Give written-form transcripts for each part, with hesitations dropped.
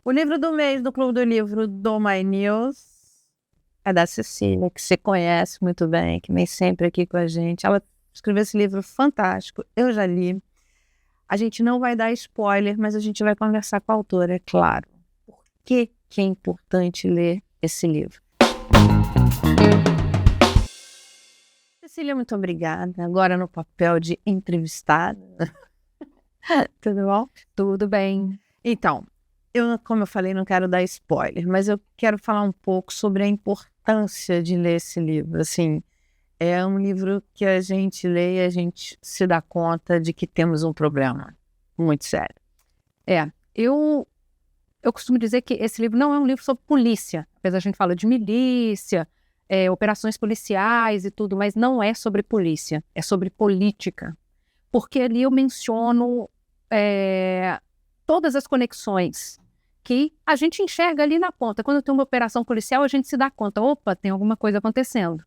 O livro do mês do Clube do Livro do My News é da Cecília, que você conhece muito bem, que vem sempre aqui com a gente. Ela escreveu esse livro fantástico, eu já li. A gente não vai dar spoiler, mas a gente vai conversar com a autora, é claro. Por que é importante ler esse livro? Cecília, muito obrigada. Agora no papel de entrevistada. Tudo bom? Tudo bem. Então, como eu falei, não quero dar spoiler, mas eu quero falar um pouco sobre a importância de ler esse livro. Assim, é um livro que a gente lê e a gente se dá conta de que temos um problema muito sério. Eu costumo dizer que esse livro não é um livro sobre polícia, apesar de a gente falar de milícia, operações policiais e tudo, mas não é sobre polícia, é sobre política. Porque ali eu menciono todas as conexões que a gente enxerga ali na ponta. Quando tem uma operação policial, a gente se dá conta, opa, tem alguma coisa acontecendo.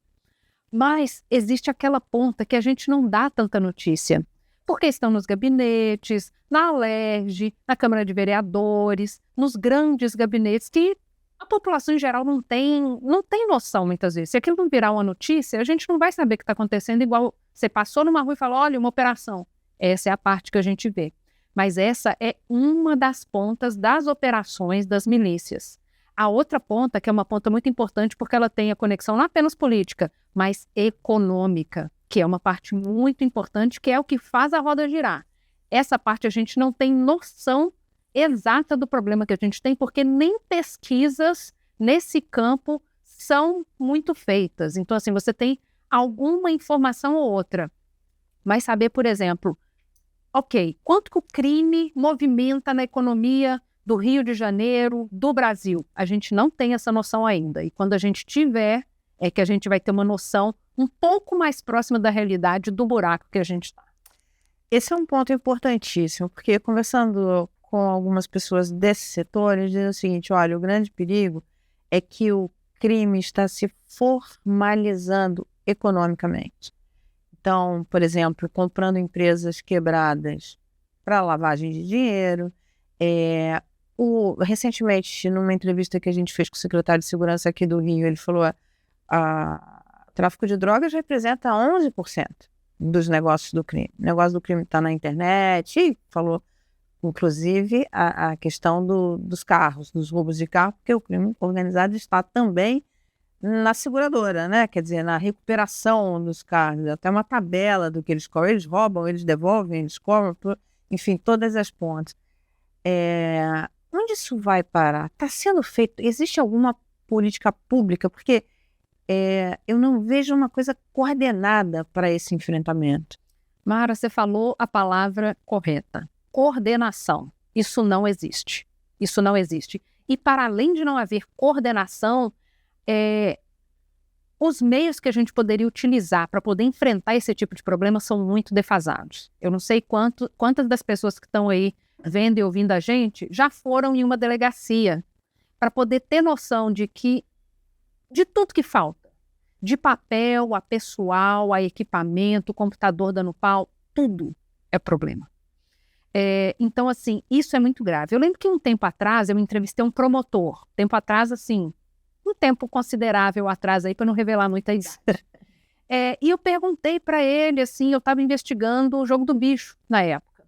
Mas existe aquela ponta que a gente não dá tanta notícia, porque estão nos gabinetes, na Alerj, na Câmara de Vereadores, nos grandes gabinetes que a população em geral não tem noção muitas vezes. Se aquilo não virar uma notícia, a gente não vai saber o que está acontecendo, igual você passou numa rua e falou, olha, uma operação. Essa é a parte que a gente vê. Mas essa é uma das pontas das operações das milícias. A outra ponta, que é uma ponta muito importante porque ela tem a conexão não apenas política, mas econômica, que é uma parte muito importante, que é o que faz a roda girar. Essa parte a gente não tem noção exata do problema que a gente tem, porque nem pesquisas nesse campo são muito feitas. Então, assim, você tem alguma informação ou outra, mas saber, por exemplo, quanto que o crime movimenta na economia do Rio de Janeiro, do Brasil? A gente não tem essa noção ainda. E quando a gente tiver, é que a gente vai ter uma noção um pouco mais próxima da realidade do buraco que a gente está. Esse é um ponto importantíssimo, porque conversando com algumas pessoas desse setor, eles dizem o seguinte, olha, o grande perigo é que o crime está se formalizando economicamente. Então, por exemplo, comprando empresas quebradas para lavagem de dinheiro. Recentemente, numa entrevista que a gente fez com o secretário de Segurança aqui do Rio, ele falou que o tráfico de drogas representa 11% dos negócios do crime. O negócio do crime está na internet e falou, inclusive, a questão dos carros, dos roubos de carro, porque o crime organizado está também na seguradora, né? Quer dizer, na recuperação dos carros, até uma tabela do que eles cobram. Eles roubam, eles devolvem, eles cobram, enfim, todas as pontas. Onde isso vai parar? Está sendo feito? Existe alguma política pública? Porque eu não vejo uma coisa coordenada para esse enfrentamento. Mara, você falou a palavra correta. Coordenação. Isso não existe. Isso não existe. E para além de não haver coordenação, os meios que a gente poderia utilizar para poder enfrentar esse tipo de problema são muito defasados. Eu não sei quantas das pessoas que estão aí vendo e ouvindo a gente já foram em uma delegacia para poder ter noção de tudo que falta. De papel, a pessoal, a equipamento, computador dando pau, tudo é problema. Então, assim, isso é muito grave. Eu lembro que um tempo atrás eu entrevistei um promotor. Tempo atrás, assim, um tempo considerável atrás aí, para não revelar muita idade. E eu perguntei para ele, assim, eu estava investigando o Jogo do Bicho na época.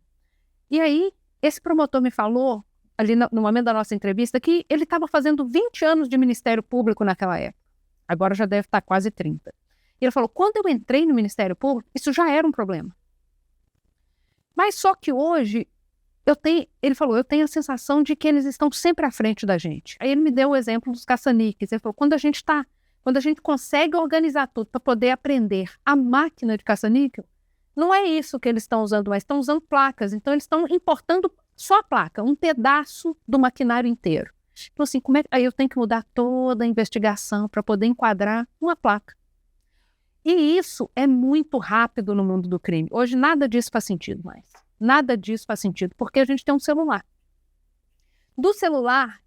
E aí, esse promotor me falou, ali no momento da nossa entrevista, que ele estava fazendo 20 anos de Ministério Público naquela época. Agora já deve estar quase 30. E ele falou, quando eu entrei no Ministério Público, isso já era um problema. Mas só que hoje, ele falou, eu tenho a sensação de que eles estão sempre à frente da gente. Aí ele me deu o exemplo dos caça-níqueis. Ele falou, quando a gente consegue organizar tudo para poder aprender a máquina de caça-níquel, não é isso que eles estão usando mais, estão usando placas. Então eles estão importando só a placa, um pedaço do maquinário inteiro. Então assim, aí eu tenho que mudar toda a investigação para poder enquadrar uma placa. E isso é muito rápido no mundo do crime. Hoje nada disso faz sentido mais. Nada disso faz sentido, porque a gente tem um celular. Do celular,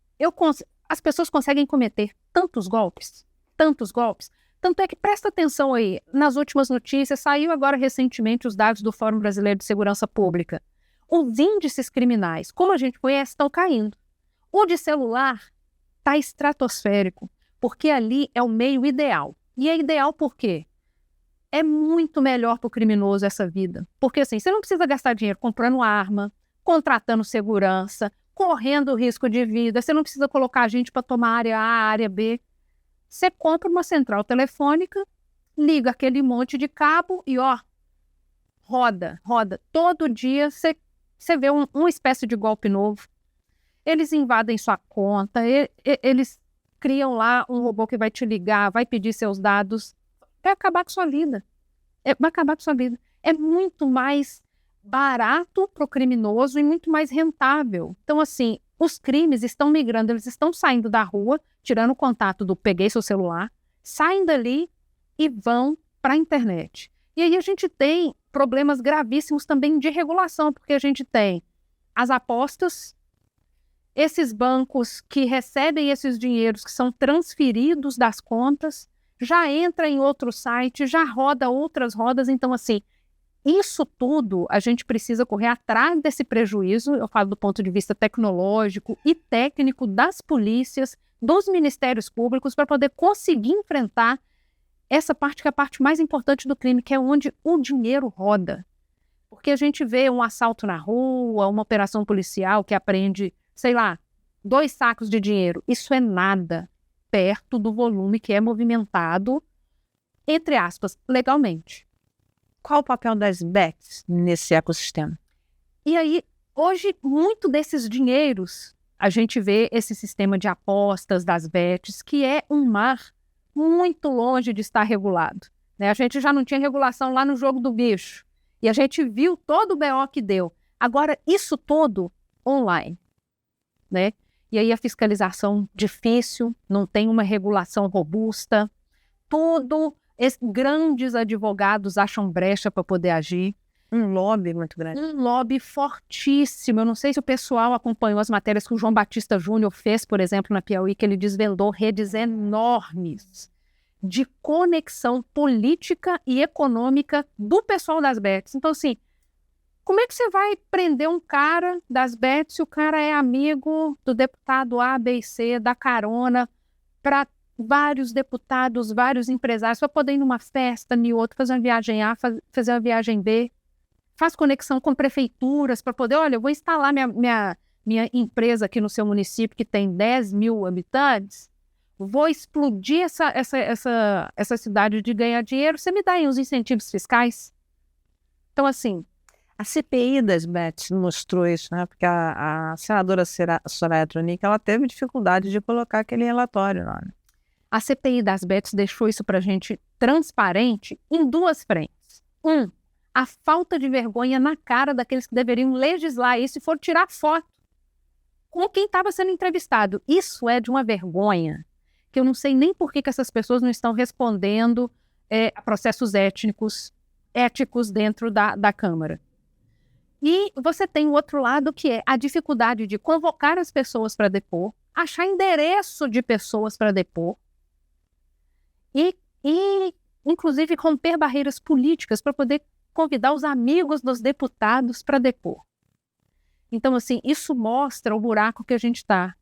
as pessoas conseguem cometer tantos golpes. Tanto é que, presta atenção aí, nas últimas notícias, saiu agora recentemente os dados do Fórum Brasileiro de Segurança Pública. Os índices criminais, como a gente conhece, estão caindo. O de celular está estratosférico, porque ali é o meio ideal. E é ideal por quê? É muito melhor para o criminoso essa vida. Porque assim, você não precisa gastar dinheiro comprando arma, contratando segurança, correndo risco de vida, você não precisa colocar gente para tomar área A, área B. Você compra uma central telefônica, liga aquele monte de cabo e roda. Todo dia você vê uma espécie de golpe novo. Eles invadem sua conta, eles criam lá um robô que vai te ligar, vai pedir seus dados. Vai acabar com sua vida. Vai acabar com sua vida. É muito mais barato para o criminoso e muito mais rentável. Então, assim, os crimes estão migrando, eles estão saindo da rua, tirando o contato do peguei seu celular, saem dali e vão para a internet. E aí a gente tem problemas gravíssimos também de regulação, porque a gente tem as apostas, esses bancos que recebem esses dinheiros que são transferidos das contas, já entra em outro site, já roda outras rodas. Então, assim, isso tudo a gente precisa correr atrás desse prejuízo, eu falo do ponto de vista tecnológico e técnico das polícias, dos ministérios públicos, para poder conseguir enfrentar essa parte que é a parte mais importante do crime, que é onde o dinheiro roda. Porque a gente vê um assalto na rua, uma operação policial que apreende, sei lá, 2 sacos de dinheiro. Isso é nada perto do volume que é movimentado, entre aspas, legalmente. Qual o papel das bets nesse ecossistema? E aí, hoje, muito desses dinheiros, a gente vê esse sistema de apostas das bets, que é um mar muito longe de estar regulado, né? A gente já não tinha regulação lá no jogo do bicho. E a gente viu todo o BO que deu. Agora, isso todo online, né? E aí a fiscalização difícil, não tem uma regulação robusta, grandes advogados acham brecha para poder agir. Um lobby muito grande. Um lobby fortíssimo. Eu não sei se o pessoal acompanhou as matérias que o João Batista Júnior fez, por exemplo, na Piauí, que ele desvendou redes enormes de conexão política e econômica do pessoal das bets. Então, assim, como é que você vai prender um cara das bets se o cara é amigo do deputado A, B e C, dá carona para vários deputados, vários empresários, para poder ir numa festa, em outra, fazer uma viagem A, fazer uma viagem B, faz conexão com prefeituras para poder, olha, eu vou instalar minha empresa aqui no seu município que tem 10 mil habitantes, vou explodir essa cidade de ganhar dinheiro, você me dá aí uns incentivos fiscais? Então, assim, a CPI das bets mostrou isso, né? Porque a senadora Soraya Tronic, ela teve dificuldade de colocar aquele relatório lá, né? A CPI das bets deixou isso para a gente transparente em 2 frentes. A falta de vergonha na cara daqueles que deveriam legislar isso e for tirar foto com quem estava sendo entrevistado. Isso é de uma vergonha que eu não sei nem por que essas pessoas não estão respondendo a processos éticos dentro da Câmara. E você tem o outro lado, que é a dificuldade de convocar as pessoas para depor, achar endereço de pessoas para depor e, inclusive, romper barreiras políticas para poder convidar os amigos dos deputados para depor. Então, assim, isso mostra o buraco que a gente está,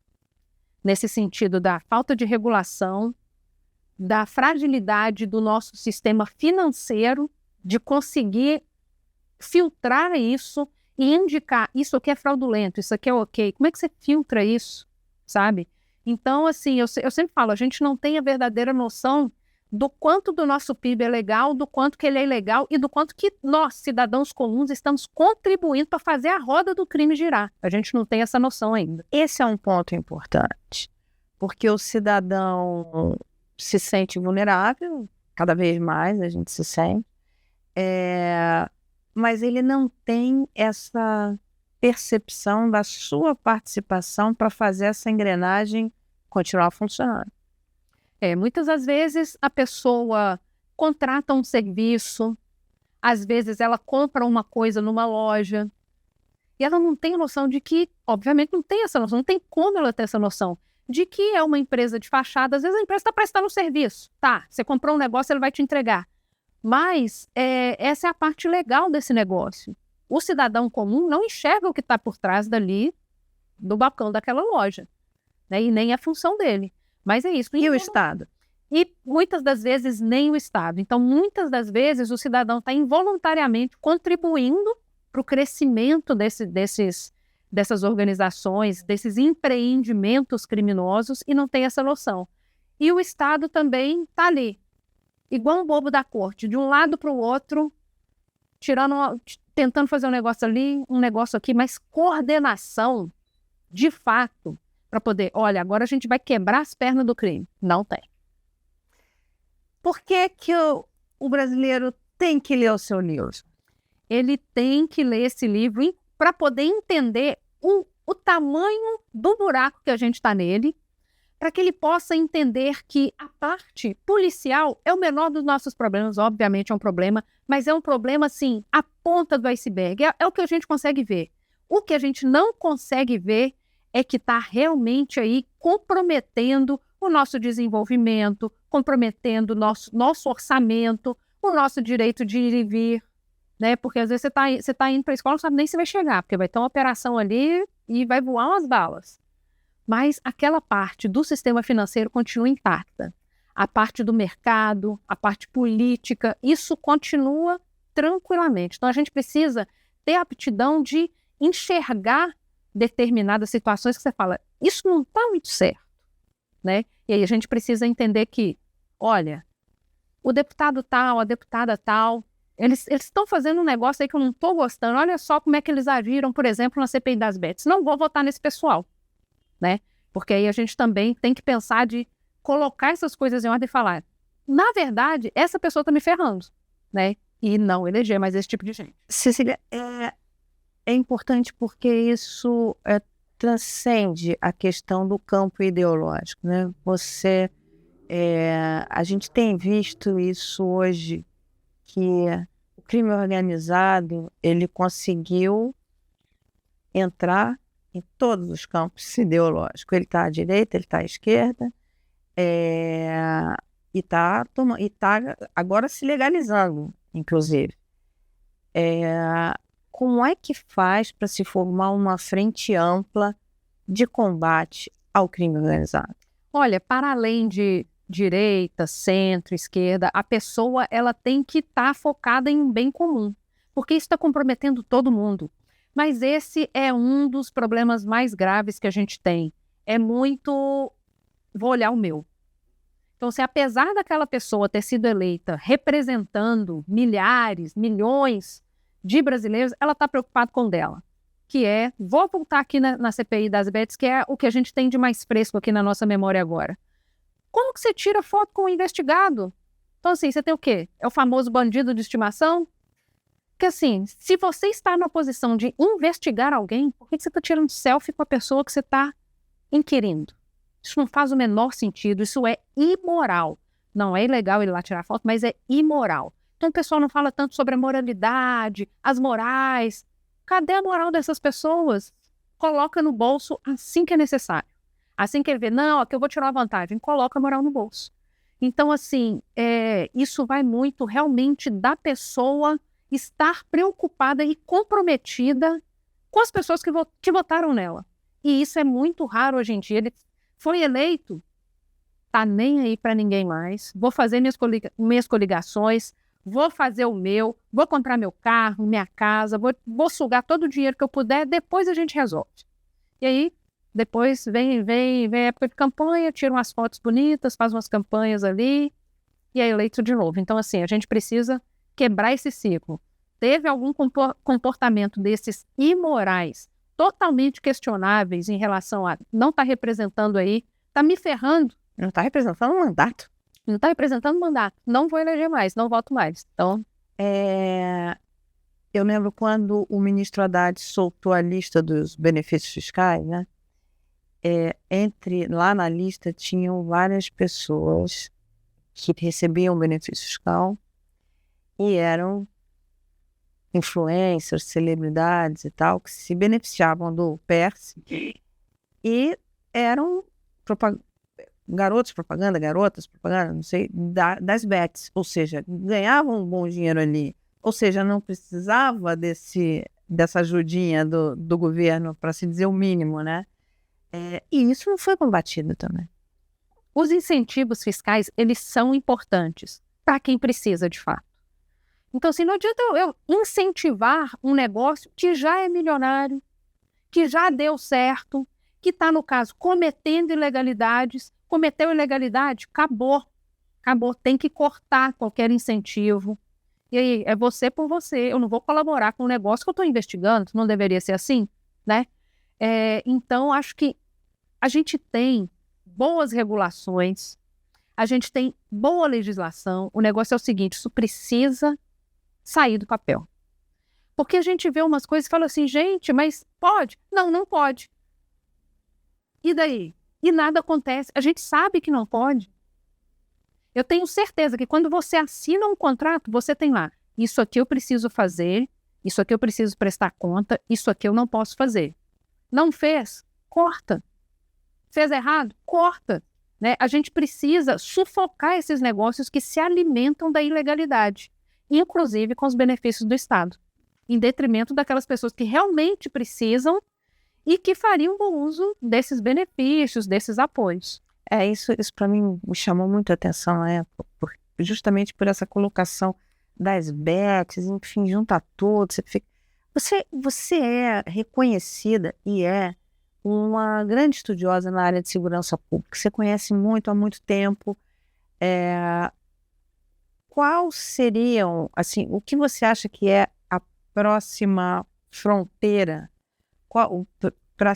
nesse sentido da falta de regulação, da fragilidade do nosso sistema financeiro, de conseguir filtrar isso e indicar isso aqui é fraudulento, isso aqui é ok. Como é que você filtra isso, sabe? Então, assim, eu sempre falo, a gente não tem a verdadeira noção do quanto do nosso PIB é legal, do quanto que ele é ilegal e do quanto que nós, cidadãos comuns, estamos contribuindo para fazer a roda do crime girar. A gente não tem essa noção ainda. Esse é um ponto importante, porque o cidadão se sente vulnerável, cada vez mais a gente se sente, mas ele não tem essa percepção da sua participação para fazer essa engrenagem continuar funcionando. Muitas das vezes a pessoa contrata um serviço, às vezes ela compra uma coisa numa loja e ela não tem noção de que, obviamente não tem essa noção, não tem como ela ter essa noção de que é uma empresa de fachada. Às vezes a empresa está prestando um serviço, tá, você comprou um negócio, ele vai te entregar. Mas essa é a parte legal desse negócio. O cidadão comum não enxerga o que está por trás dali do balcão daquela loja. né? E nem é função dele. Mas é isso. E o Estado? E muitas das vezes nem o Estado. Então, muitas das vezes o cidadão está involuntariamente contribuindo para o crescimento dessas organizações, desses empreendimentos criminosos e não tem essa noção. E o Estado também está ali, igual um bobo da corte, de um lado para o outro, tentando fazer um negócio ali, um negócio aqui, mas coordenação, de fato, para poder, olha, agora a gente vai quebrar as pernas do crime. Não tem. Por que que o brasileiro tem que ler o seu livro? Ele tem que ler esse livro para poder entender o tamanho do buraco que a gente está nele, para que ele possa entender que a parte policial é o menor dos nossos problemas. Obviamente é um problema, mas é um problema, assim, a ponta do iceberg. É o que a gente consegue ver. O que a gente não consegue ver é que está realmente aí comprometendo o nosso desenvolvimento, comprometendo o nosso orçamento, o nosso direito de ir e vir, né? Porque às vezes você tá indo para a escola e não sabe nem se vai chegar, porque vai ter uma operação ali e vai voar umas balas. Mas aquela parte do sistema financeiro continua intacta. A parte do mercado, a parte política, isso continua tranquilamente. Então a gente precisa ter a aptidão de enxergar determinadas situações que você fala, isso não está muito certo, né? E aí a gente precisa entender que, olha, o deputado tal, a deputada tal, eles estão fazendo um negócio aí que eu não estou gostando. Olha só como é que eles agiram, por exemplo, na CPI das bets. Não vou votar nesse pessoal, né? Porque aí a gente também tem que pensar de colocar essas coisas em ordem e falar, na verdade, essa pessoa está me ferrando, né? E não eleger mais esse tipo de gente. Cecília, é importante porque isso transcende a questão do campo ideológico, né? A gente tem visto isso hoje, que o crime organizado, ele conseguiu entrar em todos os campos ideológicos. Ele está à direita, ele está à esquerda, e está agora se legalizando, inclusive. Como é que faz para se formar uma frente ampla de combate ao crime organizado? Olha, para além de direita, centro, esquerda, a pessoa ela tem que estar focada em um bem comum, porque isso está comprometendo todo mundo. Mas esse é um dos problemas mais graves que a gente tem. É muito, vou olhar o meu. Então, se apesar daquela pessoa ter sido eleita representando milhares, milhões de brasileiros, ela está preocupada com o dela, que é, vou voltar aqui na CPI das bets, que é o que a gente tem de mais fresco aqui na nossa memória agora. Como que você tira foto com o investigado? Então, assim, você tem o quê? É o famoso bandido de estimação? Porque, assim, se você está na posição de investigar alguém, por que você está tirando selfie com a pessoa que você está inquirindo? Isso não faz o menor sentido, isso é imoral. Não é ilegal ele lá tirar foto, mas é imoral. Então, o pessoal não fala tanto sobre a moralidade, as morais. Cadê a moral dessas pessoas? Coloca no bolso assim que é necessário. Assim que ele vê, não, que eu vou tirar uma vantagem, coloca a moral no bolso. Então, assim, isso vai muito realmente da pessoa estar preocupada e comprometida com as pessoas que votaram nela. E isso é muito raro hoje em dia. Ele foi eleito, tá nem aí para ninguém mais. Vou fazer minhas coligações, vou fazer o meu, vou comprar meu carro, minha casa, vou sugar todo o dinheiro que eu puder, depois a gente resolve. E aí, depois vem a época de campanha, tira umas fotos bonitas, faz umas campanhas ali, e é eleito de novo. Então, assim, a gente precisa quebrar esse ciclo. Teve algum comportamento desses imorais, totalmente questionáveis em relação a não estar representando aí, está me ferrando. Não está representando um mandato. Não está representando mandato. Não vou eleger mais, não voto mais. Então, eu lembro quando o ministro Haddad soltou a lista dos benefícios fiscais, né? Lá na lista tinham várias pessoas que recebiam benefício fiscal e eram influencers, celebridades e tal, que se beneficiavam do PERS e eram garotas propaganda, não sei, das bets, ou seja, ganhavam um bom dinheiro ali, ou seja, não precisava dessa ajudinha do governo, para se dizer o mínimo, né? E isso não foi combatido também. Os incentivos fiscais, eles são importantes para quem precisa de fato. Então, assim, não adianta eu incentivar um negócio que já é milionário, que já deu certo, que está, no caso, cometendo ilegalidades. Cometeu ilegalidade, acabou. Acabou, tem que cortar qualquer incentivo. E aí, é você por você. Eu não vou colaborar com um negócio que eu estou investigando, não deveria ser assim, né? Então, acho que a gente tem boas regulações, a gente tem boa legislação. O negócio é o seguinte, isso precisa sair do papel. Porque a gente vê umas coisas e fala assim, gente, mas pode? Não, não pode. E daí? E nada acontece. A gente sabe que não pode. Eu tenho certeza que quando você assina um contrato, você tem lá, isso aqui eu preciso fazer, isso aqui eu preciso prestar conta, isso aqui eu não posso fazer. Não fez? Corta. Fez errado? Corta. Né? A gente precisa sufocar esses negócios que se alimentam da ilegalidade, inclusive com os benefícios do Estado, em detrimento daquelas pessoas que realmente precisam e que fariam bom uso desses benefícios, desses apoios. Isso para mim me chamou muito a atenção na época, justamente por essa colocação das bets, enfim, junta todos. Você é reconhecida e é uma grande estudiosa na área de segurança pública, você conhece muito há muito tempo. Qual seriam, assim, o que você acha que é a próxima fronteira para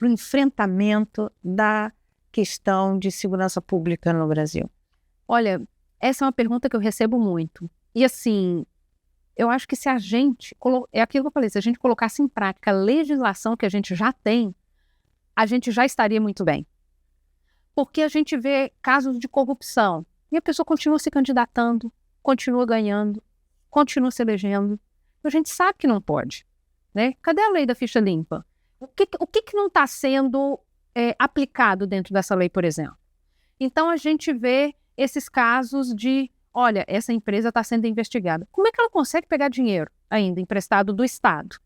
o enfrentamento da questão de segurança pública no Brasil? Olha, essa é uma pergunta que eu recebo muito. E assim, eu acho que se a gente, é aquilo que eu falei, se a gente colocasse em prática a legislação que a gente já tem, a gente já estaria muito bem. Porque a gente vê casos de corrupção e a pessoa continua se candidatando, continua ganhando, continua se elegendo. A gente sabe que não pode, né? Cadê a lei da ficha limpa? O que não está sendo aplicado dentro dessa lei, por exemplo? Então, a gente vê esses casos de, olha, essa empresa está sendo investigada. Como é que ela consegue pegar dinheiro ainda emprestado do Estado?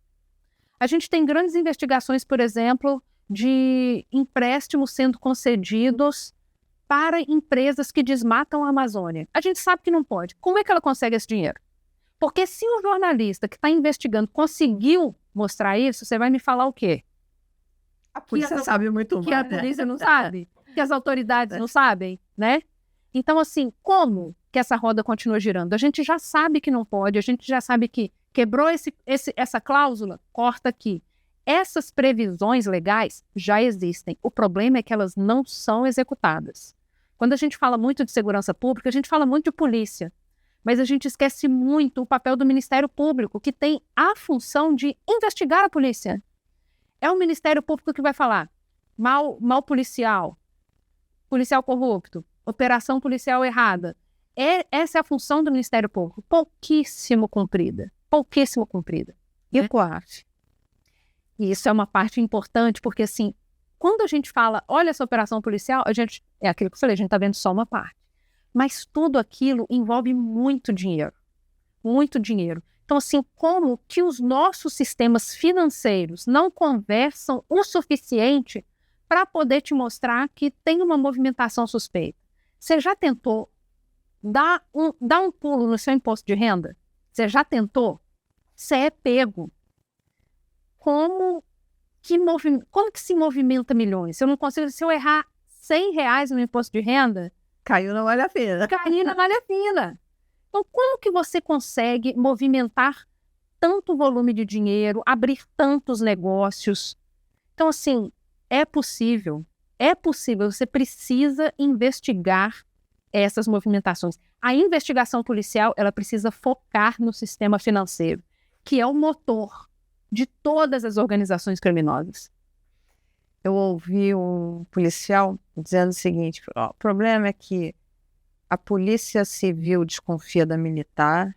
A gente tem grandes investigações, por exemplo, de empréstimos sendo concedidos para empresas que desmatam a Amazônia. A gente sabe que não pode. Como é que ela consegue esse dinheiro? Porque se o jornalista que está investigando conseguiu mostrar isso, você vai me falar o quê? A polícia sabe muito mais. Que a polícia não sabe? Que as autoridades não sabem, né? Então, assim, como que essa roda continua girando? A gente já sabe que não pode, a gente já sabe que quebrou essa cláusula, corta aqui. Essas previsões legais já existem. O problema é que elas não são executadas. Quando a gente fala muito de segurança pública, a gente fala muito de polícia. Mas a gente esquece muito o papel do Ministério Público, que tem a função de investigar a polícia. É o Ministério Público que vai falar mal policial, policial corrupto, operação policial errada. Essa é a função do Ministério Público. Pouquíssimo cumprida. Pouquíssimo cumprida. E o COAF? E isso é uma parte importante, porque assim, quando a gente fala, olha essa operação policial, é aquilo que eu falei, a gente está vendo só uma parte. Mas tudo aquilo envolve muito dinheiro. Muito dinheiro. Então, assim, como que os nossos sistemas financeiros não conversam o suficiente para poder te mostrar que tem uma movimentação suspeita? Você já tentou dar um pulo no seu imposto de renda? Você já tentou? Você é pego. Como que se movimenta milhões? Se eu errar R$100 no imposto de renda, caiu na malha fina. Caiu na malha fina. Então, como que você consegue movimentar tanto volume de dinheiro, abrir tantos negócios? Então, assim, é possível, você precisa investigar essas movimentações. A investigação policial, ela precisa focar no sistema financeiro, que é o motor de todas as organizações criminosas. Eu ouvi um policial dizendo o seguinte, o problema é que a polícia civil desconfia da militar,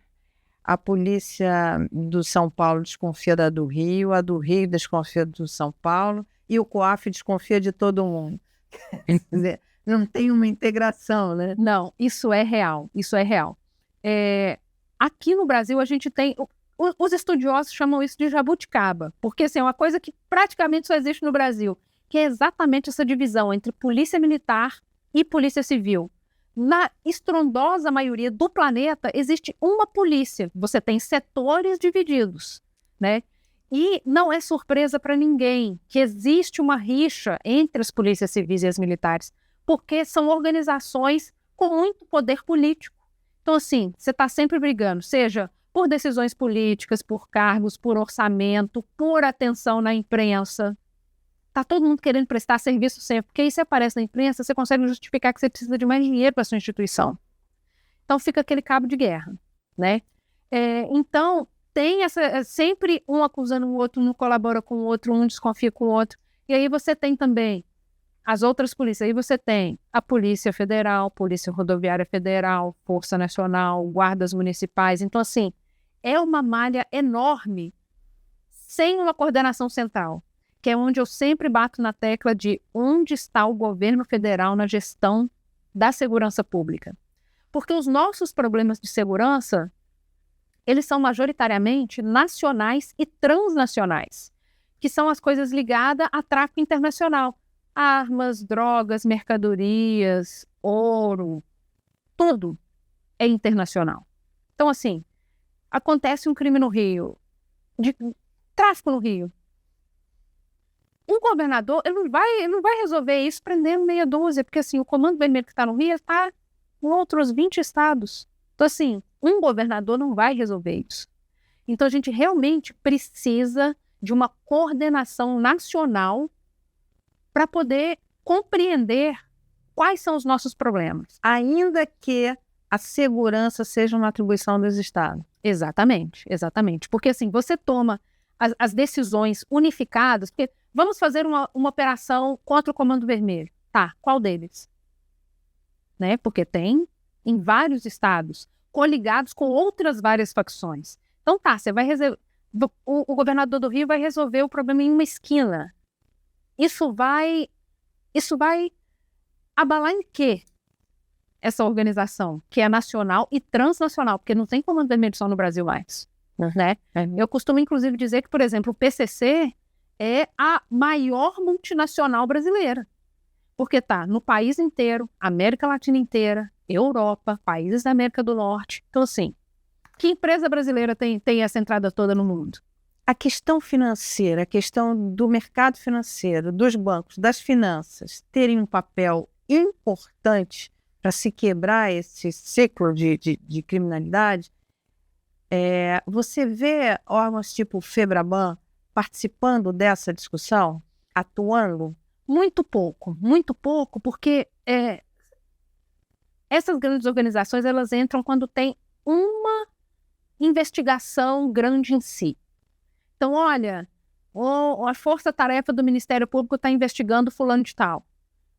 a polícia do São Paulo desconfia da do Rio, a do Rio desconfia do São Paulo e o COAF desconfia de todo mundo. Quer dizer, não tem uma integração, né? Não, isso é real, isso é real. Aqui no Brasil a gente tem... Os estudiosos chamam isso de jabuticaba, porque assim, é uma coisa que praticamente só existe no Brasil, que é exatamente essa divisão entre polícia militar e polícia civil. Na estrondosa maioria do planeta, existe uma polícia. Você tem setores divididos, né? E não é surpresa para ninguém que existe uma rixa entre as polícias civis e as militares, porque são organizações com muito poder político. Então, assim, você está sempre brigando, seja por decisões políticas, por cargos, por orçamento, por atenção na imprensa. Está todo mundo querendo prestar serviço sempre, porque aí você aparece na imprensa, você consegue justificar que você precisa de mais dinheiro para a sua instituição. Então fica aquele cabo de guerra, né? Então tem sempre um acusando o outro, um colabora com o outro, um desconfia com o outro. E aí você tem também as outras polícias. Aí você tem a Polícia Federal, Polícia Rodoviária Federal, Força Nacional, guardas municipais. Então, assim, é uma malha enorme sem uma coordenação central, que é onde eu sempre bato na tecla de onde está o governo federal na gestão da segurança pública. Porque os nossos problemas de segurança, eles são majoritariamente nacionais e transnacionais, que são as coisas ligadas a tráfico internacional. Armas, drogas, mercadorias, ouro, tudo é internacional. Então, assim, acontece um crime no Rio, de tráfico no Rio. Um governador, ele não vai resolver isso prendendo meia dúzia, porque assim, o Comando Vermelho que está no Rio está em outros 20 estados. Então, assim, um governador não vai resolver isso. Então, a gente realmente precisa de uma coordenação nacional para poder compreender quais são os nossos problemas. Ainda que a segurança seja uma atribuição dos estados. Exatamente, exatamente. Porque assim, você toma as decisões unificadas, porque vamos fazer uma operação contra o Comando Vermelho. Tá, qual deles? Né? Porque tem em vários estados, coligados com outras várias facções. Então tá, você vai o governador do Rio vai resolver o problema em uma esquina. Isso vai abalar em quê? Essa organização, que é nacional e transnacional, porque não tem Comando Vermelho só no Brasil mais, né? Eu costumo, inclusive, dizer que, por exemplo, o PCC é a maior multinacional brasileira, porque tá no país inteiro, América Latina inteira, Europa, países da América do Norte. Então, assim, que empresa brasileira tem essa entrada toda no mundo? A questão financeira, a questão do mercado financeiro, dos bancos, das finanças, terem um papel importante para se quebrar esse ciclo de criminalidade, você vê órgãos tipo o FEBRABAN participando dessa discussão, atuando? Muito pouco, porque essas grandes organizações, elas entram quando tem uma investigação grande em si. Então, olha, a força-tarefa do Ministério Público está investigando fulano de tal.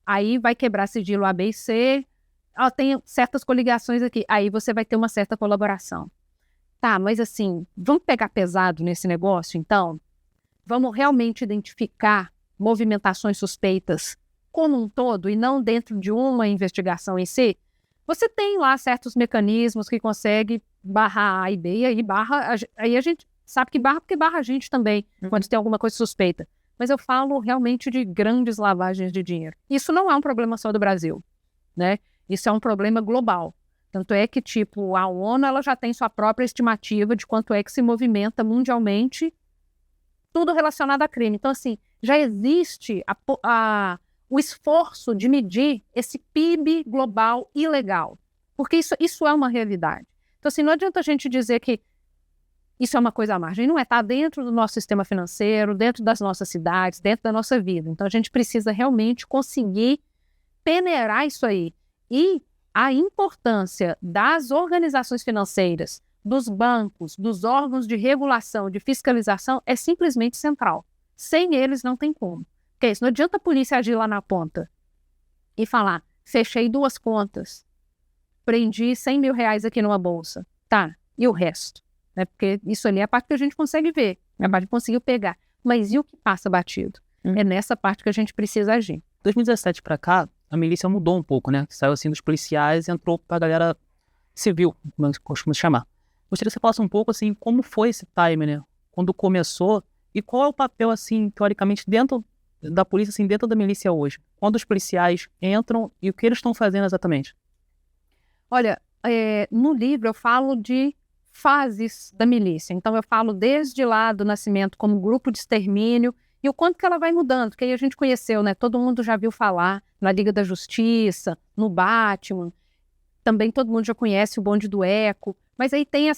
Aí vai quebrar sigilo A, B e C, tem certas coligações aqui. Aí você vai ter uma certa colaboração. Tá, mas assim, vamos pegar pesado nesse negócio, então? Vamos realmente identificar movimentações suspeitas como um todo e não dentro de uma investigação em si? Você tem lá certos mecanismos que consegue barrar A e B, e aí a gente sabe que barra, porque barra a gente também, quando tem alguma coisa suspeita. Mas eu falo realmente de grandes lavagens de dinheiro. Isso não é um problema só do Brasil, né? Isso é um problema global. Tanto é que, tipo, a ONU ela já tem sua própria estimativa de quanto é que se movimenta mundialmente tudo relacionado a crime. Então, assim, já existe o esforço de medir esse PIB global ilegal. Porque isso é uma realidade. Então, assim, não adianta a gente dizer que isso é uma coisa à margem. Não é, está dentro do nosso sistema financeiro, dentro das nossas cidades, dentro da nossa vida. Então, a gente precisa realmente conseguir peneirar isso aí. E a importância das organizações financeiras, dos bancos, dos órgãos de regulação, de fiscalização, é simplesmente central. Sem eles não tem como. Porque isso, não adianta a polícia agir lá na ponta e falar, fechei 2 contas, prendi 100 mil reais aqui numa bolsa. Tá, e o resto? Né? Porque isso ali é a parte que a gente consegue ver, a parte que conseguiu pegar. Mas e o que passa batido? É nessa parte que a gente precisa agir. 2017 para cá, a milícia mudou um pouco, né? Saiu assim dos policiais e entrou pra galera civil, como costuma se chamar. Gostaria que você falasse um pouco, assim, como foi esse time, né? Quando começou e qual é o papel, assim, teoricamente, dentro da polícia, assim, dentro da milícia hoje? Quando os policiais entram e o que eles estão fazendo exatamente? Olha, no livro eu falo de fases da milícia. Então eu falo desde lá do nascimento como grupo de extermínio e o quanto que ela vai mudando, porque aí a gente conheceu, né? Todo mundo já viu falar na Liga da Justiça, no Batman, também todo mundo já conhece o bonde do Eco, mas aí tem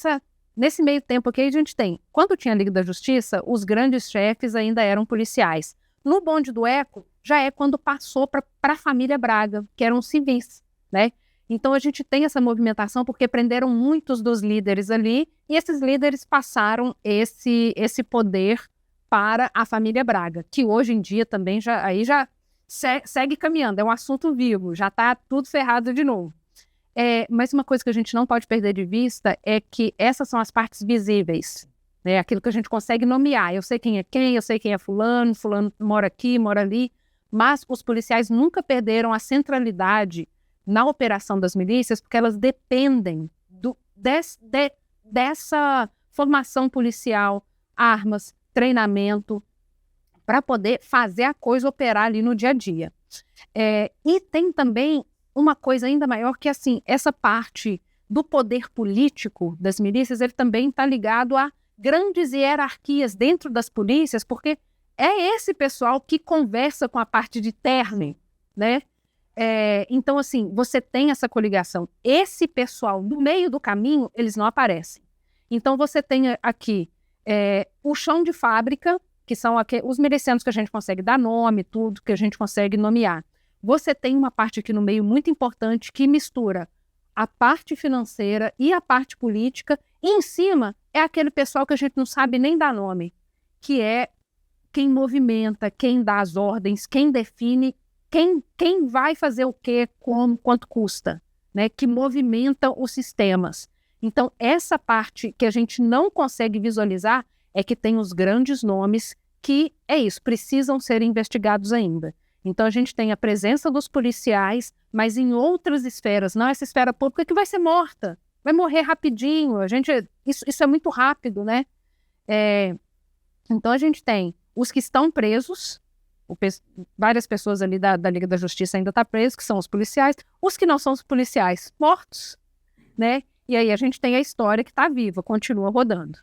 nesse meio tempo aqui a gente tem, quando tinha a Liga da Justiça, os grandes chefes ainda eram policiais. No bonde do Eco, já é quando passou para a família Braga, que eram civis, né? Então a gente tem essa movimentação porque prenderam muitos dos líderes ali e esses líderes passaram esse poder para a família Braga, que hoje em dia também já segue caminhando, é um assunto vivo, já está tudo ferrado de novo. Mas uma coisa que a gente não pode perder de vista é que essas são as partes visíveis, né? Aquilo que a gente consegue nomear. Eu sei quem é quem, eu sei quem é fulano mora aqui, mora ali, mas os policiais nunca perderam a centralidade na operação das milícias, porque elas dependem dessa formação policial, armas, treinamento, para poder fazer a coisa operar ali no dia a dia. E tem também uma coisa ainda maior que, assim, essa parte do poder político das milícias, ele também está ligado a grandes hierarquias dentro das polícias, porque é esse pessoal que conversa com a parte de terno, né? Então, assim, você tem essa coligação. Esse pessoal, no meio do caminho, eles não aparecem. Então, você tem aqui o chão de fábrica, que são os milicianos que a gente consegue dar nome, tudo que a gente consegue nomear. Você tem uma parte aqui no meio muito importante que mistura a parte financeira e a parte política, e em cima é aquele pessoal que a gente não sabe nem dar nome, que é quem movimenta, quem dá as ordens, quem define, quem vai fazer o quê, como, quanto custa, né? Que movimenta os sistemas. Então, essa parte que a gente não consegue visualizar é que tem os grandes nomes que, precisam ser investigados ainda. Então, a gente tem a presença dos policiais, mas em outras esferas, não essa esfera pública que vai ser morta, vai morrer rapidinho. Isso é muito rápido, né? Então, a gente tem os que estão presos, várias pessoas ali da Liga da Justiça ainda estão presas, que são os policiais, os que não são os policiais, mortos, né? E aí a gente tem a história que está viva, continua rodando.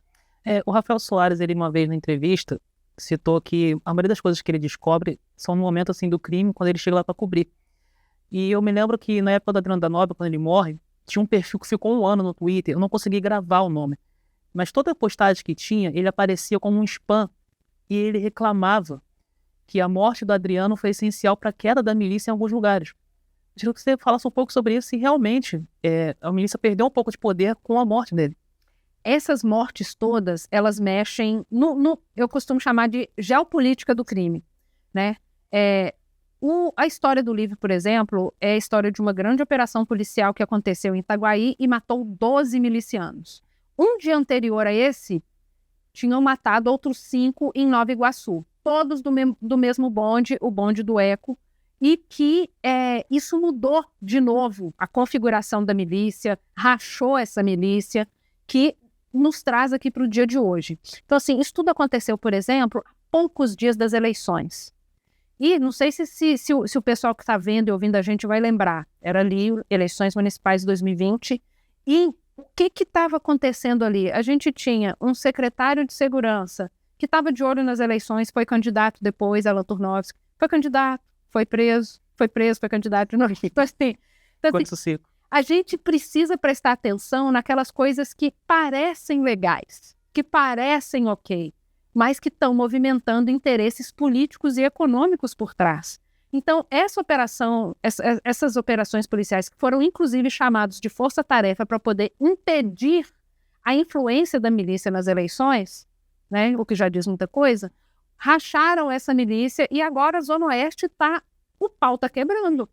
O Rafael Soares, ele uma vez na entrevista, citou que a maioria das coisas que ele descobre são no momento assim do crime, quando ele chega lá para cobrir. E eu me lembro que na época da Adriano da Nóbrega, quando ele morre, tinha um perfil que ficou 1 ano no Twitter, eu não consegui gravar o nome. Mas toda a postagem que tinha, ele aparecia como um spam e ele reclamava que a morte do Adriano foi essencial para a queda da milícia em alguns lugares. Eu queria que você falasse um pouco sobre isso e realmente a milícia perdeu um pouco de poder com a morte dele. Essas mortes todas, elas mexem eu costumo chamar de geopolítica do crime, né? A história do livro, por exemplo, é a história de uma grande operação policial que aconteceu em Itaguaí e matou 12 milicianos. Um dia anterior a esse, tinham matado outros 5 em Nova Iguaçu, todos do mesmo bonde, o bonde do Eco, e que isso mudou de novo a configuração da milícia, rachou essa milícia, que nos traz aqui para o dia de hoje. Então, assim, isso tudo aconteceu, por exemplo, há poucos dias das eleições. E não sei se o pessoal que está vendo e ouvindo a gente vai lembrar. Era ali, eleições municipais de 2020. E o que estava acontecendo ali? A gente tinha um secretário de segurança que estava de olho nas eleições, foi candidato depois, Alan Turnovski. Foi candidato, foi preso, foi candidato de novo. Então, assim, a gente precisa prestar atenção naquelas coisas que parecem legais, que parecem ok, mas que estão movimentando interesses políticos e econômicos por trás. Então, essas operações policiais, que foram inclusive chamados de força-tarefa para poder impedir a influência da milícia nas eleições, né, o que já diz muita coisa, racharam essa milícia e agora a Zona Oeste o pau está quebrando.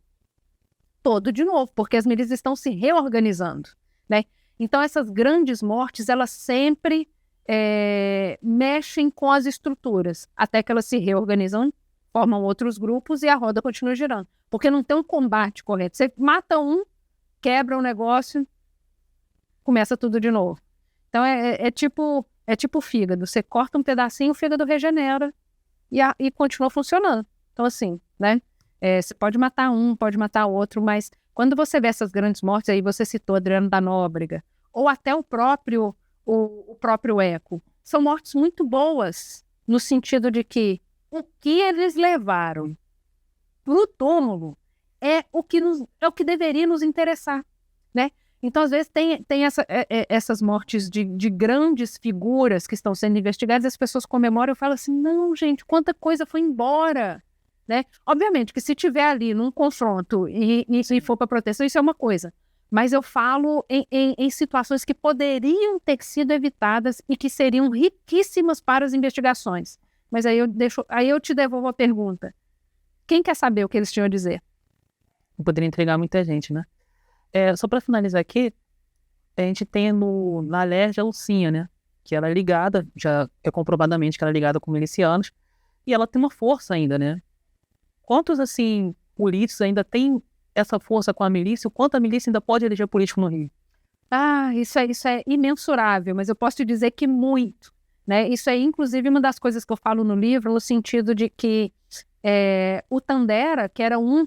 Todo de novo, porque as milícias estão se reorganizando, né? Então, essas grandes mortes, elas sempre mexem com as estruturas, até que elas se reorganizam, formam outros grupos e a roda continua girando. Porque não tem um combate correto. Você mata um, quebra um negócio, começa tudo de novo. Então, é tipo fígado. Você corta um pedacinho, o fígado regenera e continua funcionando. Então, assim, né? Você pode matar um, pode matar outro, mas quando você vê essas grandes mortes, aí você citou Adriano da Nóbrega, ou até o próprio Eco, são mortes muito boas, no sentido de que o que eles levaram para o túmulo é o que deveria nos interessar, né? Então, às vezes, tem essas mortes de grandes figuras que estão sendo investigadas, as pessoas comemoram e falam assim, não, gente, quanta coisa foi embora, né? Obviamente que se tiver ali num confronto e for para proteção, isso é uma coisa. Mas eu falo em situações que poderiam ter sido evitadas e que seriam riquíssimas para as investigações. Mas aí eu te devolvo a pergunta. Quem quer saber o que eles tinham a dizer? Eu poderia entregar muita gente, né? Só para finalizar aqui, a gente tem na Alerj a Lucinha, né? Que ela é ligada, já é comprovadamente que ela é ligada com milicianos, e ela tem uma força ainda, né? Quantos, assim, políticos ainda têm essa força com a milícia? O quanto a milícia ainda pode eleger político no Rio? Isso é imensurável, mas eu posso te dizer que muito, né? Isso é, inclusive, uma das coisas que eu falo no livro, no sentido de que o Tandera, que era um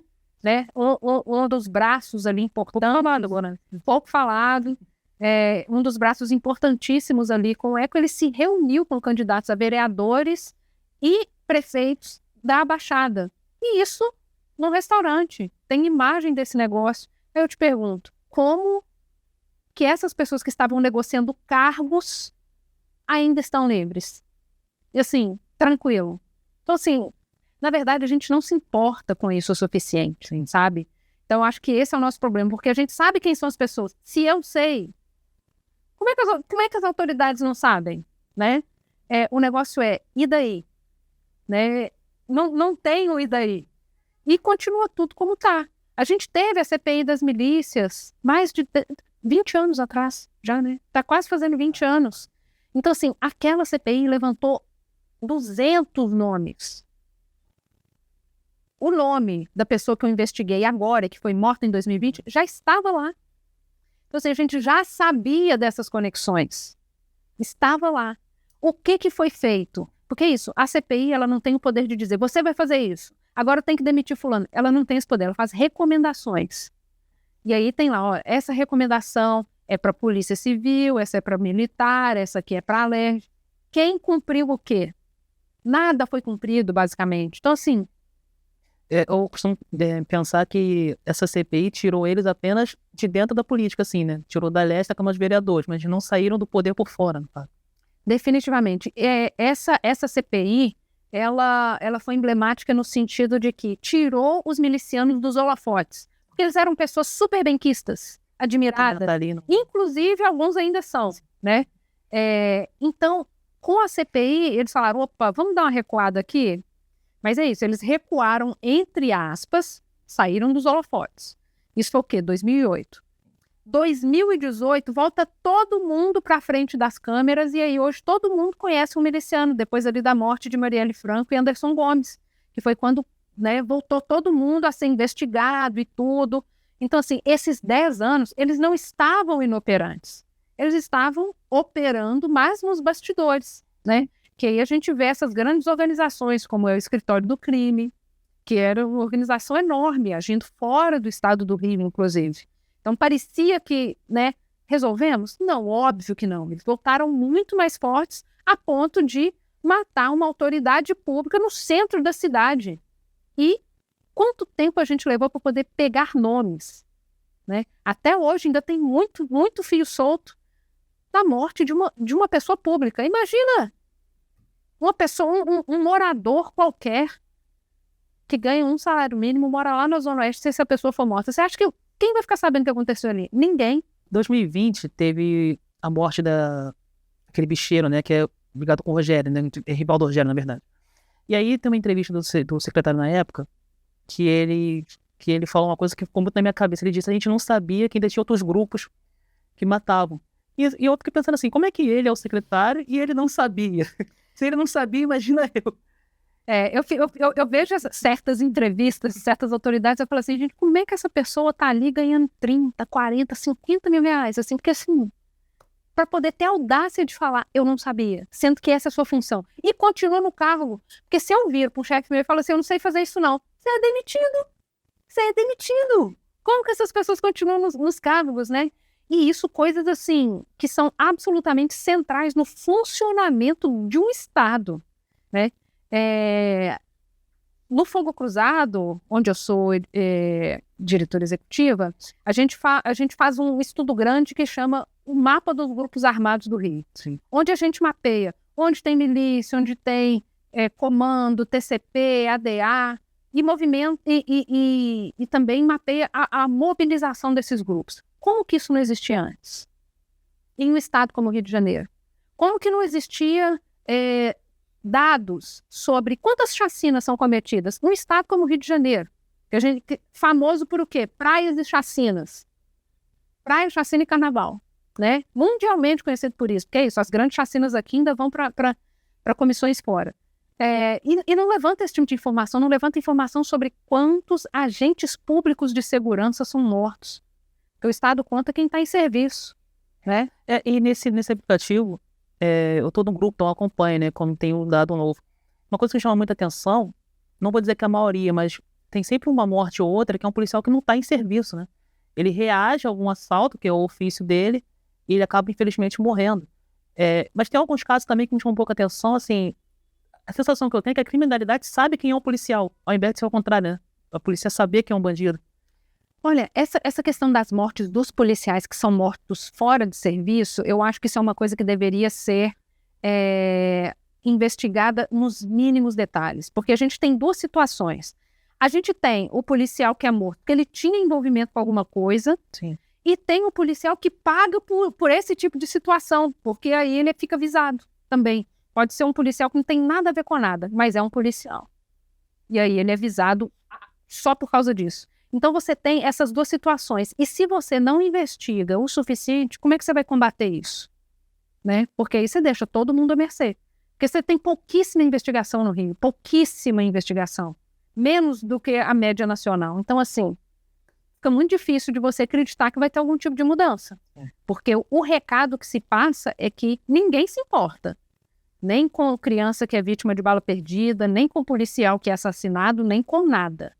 dos braços ali importantes, pouco falado, um dos braços importantíssimos ali com o Eco, ele se reuniu com candidatos a vereadores e prefeitos da Baixada. E isso num restaurante. Tem imagem desse negócio. Aí eu te pergunto, como que essas pessoas que estavam negociando cargos ainda estão livres? E assim, tranquilo. Então, assim, na verdade, a gente não se importa com isso o suficiente, sabe? Então, acho que esse é o nosso problema, porque a gente sabe quem são as pessoas. Se eu sei, como é que as autoridades não sabem, né? O negócio e daí? Né? Não tem o e daí. E continua tudo como está. A gente teve a CPI das milícias mais de 20 anos atrás, já, né? Está quase fazendo 20 anos. Então, assim, aquela CPI levantou 200 nomes. O nome da pessoa que eu investiguei agora, que foi morta em 2020, já estava lá. Então, assim, a gente já sabia dessas conexões. Estava lá. O que foi feito? Porque isso, a CPI, ela não tem o poder de dizer, você vai fazer isso, agora tem que demitir fulano. Ela não tem esse poder, ela faz recomendações. E aí tem lá, ó, essa recomendação é para a Polícia Civil, essa é para militar, essa aqui é para a Alerj. Quem cumpriu o quê? Nada foi cumprido, basicamente. Então, assim, eu costumo pensar que essa CPI tirou eles apenas de dentro da política, assim, né? Tirou da Alerj da Câmara de Vereadores, mas não saíram do poder por fora, tá? Definitivamente. Essa CPI, ela foi emblemática no sentido de que tirou os milicianos dos holofotes. Porque eles eram pessoas super benquistas, admiradas. Inclusive, alguns ainda são, né? Então, com a CPI, eles falaram, opa, vamos dar uma recuada aqui? Mas é isso, eles recuaram, entre aspas, saíram dos holofotes. Isso foi o quê? 2008. 2018, volta todo mundo para frente das câmeras e aí hoje todo mundo conhece um miliciano, depois ali da morte de Marielle Franco e Anderson Gomes, que foi quando, né, voltou todo mundo a ser investigado e tudo. Então, assim, esses 10 anos, eles não estavam inoperantes. Eles estavam operando mais nos bastidores, né? Que aí a gente vê essas grandes organizações, como é o Escritório do Crime, que era uma organização enorme, agindo fora do estado do Rio, inclusive. Então, parecia que, né, resolvemos? Não, óbvio que não. Eles voltaram muito mais fortes a ponto de matar uma autoridade pública no centro da cidade. E quanto tempo a gente levou para poder pegar nomes, né? Até hoje ainda tem muito, muito fio solto da morte de uma pessoa pública. Imagina uma pessoa, um morador qualquer que ganha um salário mínimo, mora lá na Zona Oeste, se essa pessoa for morta. Você acha que quem vai ficar sabendo o que aconteceu ali? Ninguém. Em 2020 teve a morte daquele bicheiro, né, que é ligado com o Rogério, né, é rival do Rogério, na verdade. E aí tem uma entrevista do secretário na época que ele falou uma coisa que ficou muito na minha cabeça. Ele disse, a gente não sabia que ainda tinha outros grupos que matavam. E eu fiquei pensando assim, como é que ele é o secretário e ele não sabia? Se ele não sabia, imagina eu. Eu vejo certas entrevistas de certas autoridades, eu falo assim, gente, como é que essa pessoa tá ali ganhando 30, 40, 50 mil reais? Assim, porque assim, para poder ter audácia de falar, eu não sabia, sendo que essa é a sua função. E continua no cargo. Porque se eu vir para um chefe meu e falar assim, eu não sei fazer isso não, você é demitido. Você é demitido. Como que essas pessoas continuam nos cargos, né? E isso, coisas assim, que são absolutamente centrais no funcionamento de um Estado, né? No Fogo Cruzado, onde eu sou diretora executiva, a gente faz um estudo grande que chama o Mapa dos Grupos Armados do Rio. Sim. Onde a gente mapeia onde tem milícia, onde tem comando, TCP, ADA, e movimento e também mapeia a mobilização desses grupos. Como que isso não existia antes? Em um estado como o Rio de Janeiro. Como que não existia dados sobre quantas chacinas são cometidas num estado como o Rio de Janeiro? Famoso por o quê? Praias e chacinas. Praia, chacina e carnaval. Né? Mundialmente conhecido por isso. Porque é isso, as grandes chacinas aqui ainda vão para comissões fora. E não levanta esse tipo de informação, não levanta informação sobre quantos agentes públicos de segurança são mortos. Porque o Estado conta quem está em serviço. Né? E nesse aplicativo, eu estou num grupo, então eu acompanho, né, quando tem um dado novo. Uma coisa que chama muita atenção, não vou dizer que é a maioria, mas tem sempre uma morte ou outra que é um policial que não está em serviço, né? Ele reage a algum assalto, que é o ofício dele, e ele acaba, infelizmente, morrendo. Mas tem alguns casos também que me chamam um pouco a atenção, assim, a sensação que eu tenho é que a criminalidade sabe quem é um policial, ao invés de ser o contrário, né? A polícia saber quem é um bandido. Olha, essa questão das mortes dos policiais que são mortos fora de serviço, eu acho que isso é uma coisa que deveria ser investigada nos mínimos detalhes. Porque a gente tem duas situações. A gente tem o policial que é morto porque ele tinha envolvimento com alguma coisa. Sim. E tem o policial que paga por esse tipo de situação, porque aí ele fica visado também. Pode ser um policial que não tem nada a ver com nada, mas é um policial. E aí ele é visado só por causa disso. Então você tem essas duas situações. E se você não investiga o suficiente, como é que você vai combater isso? Né? Porque aí você deixa todo mundo à mercê. Porque você tem pouquíssima investigação no Rio, pouquíssima investigação. Menos do que a média nacional. Então, assim, fica muito difícil de você acreditar que vai ter algum tipo de mudança. Porque o recado que se passa é que ninguém se importa. Nem com criança que é vítima de bala perdida, nem com policial que é assassinado, nem com nada.